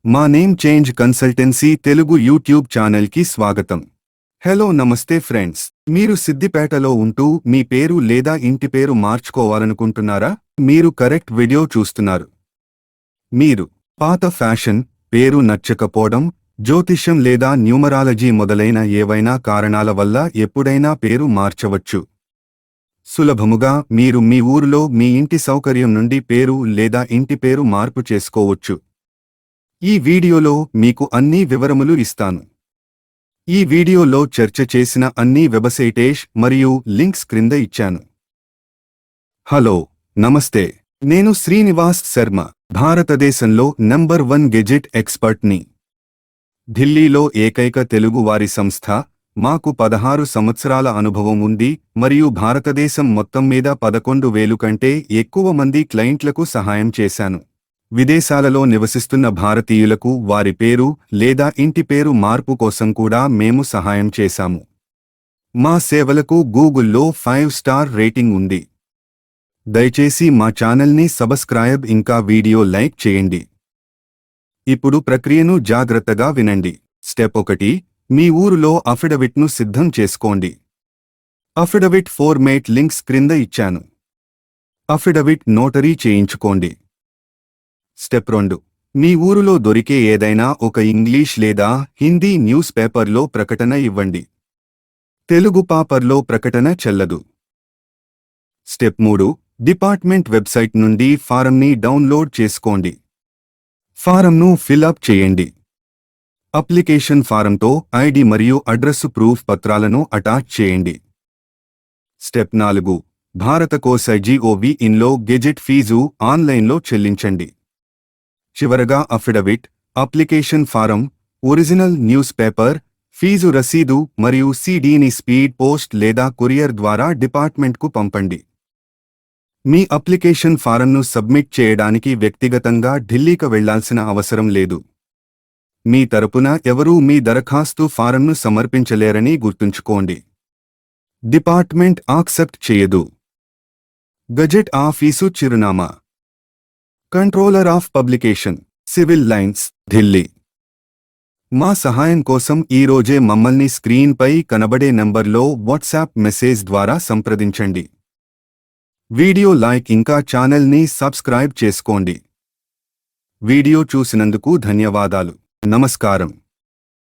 మా name change consultancy Telugu YouTube ఛానల్కి స్వాగతం. హలో నమస్తే ఫ్రెండ్స్, మీరు సిద్దిపేటలో ఉంటూ మీ పేరు లేదా ఇంటి పేరు మార్చుకోవాలనుకుంటున్నారా? మీరు కరెక్ట్ వీడియో చూస్తున్నారు. మీరు పాత ఫ్యాషన్, పేరు నచ్చకపోవడం, జ్యోతిష్యం లేదా న్యూమరాలజీ మొదలైన ఏవైనా కారణాల వల్ల ఎప్పుడైనా పేరు మార్చవచ్చు. సులభముగా మీరు మీ ఊరిలో మీ ఇంటి సౌకర్యం నుండి పేరు లేదా ఇంటి పేరు మార్పు చేసుకోవచ్చు. ఈ వీడియోలో మీకు అన్ని వివరములు ఇస్తాను. ఈ వీడియోలో చర్చ చేసిన అన్ని వెబ్సైట్స్ మరియు లింక్స్ క్రింద ఇచ్చాను. హలో, నమస్తే. నేను శ్రీనివాస్ శర్మ, భారతదేశంలో నంబర్ 1 గెజెట్ ఎక్స్పర్ట్ని. ఢిల్లీలో ఏకైక తెలుగు వారి సంస్థ. మాకు 16 సంవత్సరాల అనుభవం ఉంది మరియు భారతదేశం మొత్తం మీద 11,000 కంటే ఎక్కువ మంది క్లయింట్లకు సహాయం చేశాను. విదేశాలలో నివసిస్తున్న భారతీయులకు వారి పేరు లేదా ఇంటి పేరు మార్పు కోసం కూడా మేము సహాయం చేశాము. మా సేవలకు గూగుల్లో 5 స్టార్ రేటింగ్ ఉంది. దయచేసి మా ఛానల్ని సబ్స్క్రైబ్ ఇంకా వీడియో లైక్ చేయండి. ఇప్పుడు ప్రక్రియను జాగ్రత్తగా వినండి. స్టెప్ 1, మీ ఊరులో అఫిడవిట్ను సిద్ధం చేసుకోండి. అఫిడవిట్ ఫార్మేట్ లింక్స్ క్రింద ఇచ్చాను. అఫిడవిట్ నోటరీ చేయించుకోండి. స్టెప్ 2, మీ ఊరులో దొరికే ఏదైనా ఒక ఇంగ్లీష్ లేదా హిందీ న్యూస్ పేపర్లో ప్రకటన ఇవ్వండి. తెలుగు పేపర్లో ప్రకటన చెల్లదు. స్టెప్ 3, డిపార్ట్మెంట్ వెబ్సైట్ నుండి ఫారంని డౌన్లోడ్ చేసుకోండి. ఫారంను ఫిల్అప్ చేయండి. అప్లికేషన్ ఫారంతో ఐడి మరియు అడ్రస్సు ప్రూఫ్ పత్రాలను అటాచ్ చేయండి. స్టెప్ 4, భారత కోస.gov.in గెజెట్ ఫీజు ఆన్లైన్లో చెల్లించండి. చివరగా affidavit, application form, original newspaper, fee రసీదు మరియు సీడీని స్పీడ్ పోస్ట్ లేదా కొరియర్ ద్వారా డిపార్ట్మెంట్కు పంపండి. మీ అప్లికేషన్ ఫారంను సబ్మిట్ చేయడానికి వ్యక్తిగతంగా ఢిల్లీకి వెళ్లాల్సిన అవసరం లేదు. మీ తరపున ఎవరూ మీ దరఖాస్తు ఫారంను సమర్పించలేరని గుర్తుంచుకోండి. డిపార్ట్మెంట్ యాక్సెప్ట్ చేయదు. గజెట్ ఆఫీసు చిరునామా: controller of publication, civil lines, Delhi. మా సహాయం కోసం ఈరోజే మమ్మల్ని స్క్రీన్పై కనబడే నంబర్లో వాట్సాప్ మెసేజ్ ద్వారా సంప్రదించండి. వీడియో లైక్ ఇంకా ఛానల్ని సబ్స్క్రైబ్ చేసుకోండి. వీడియో చూసినందుకు ధన్యవాదాలు. నమస్కారం.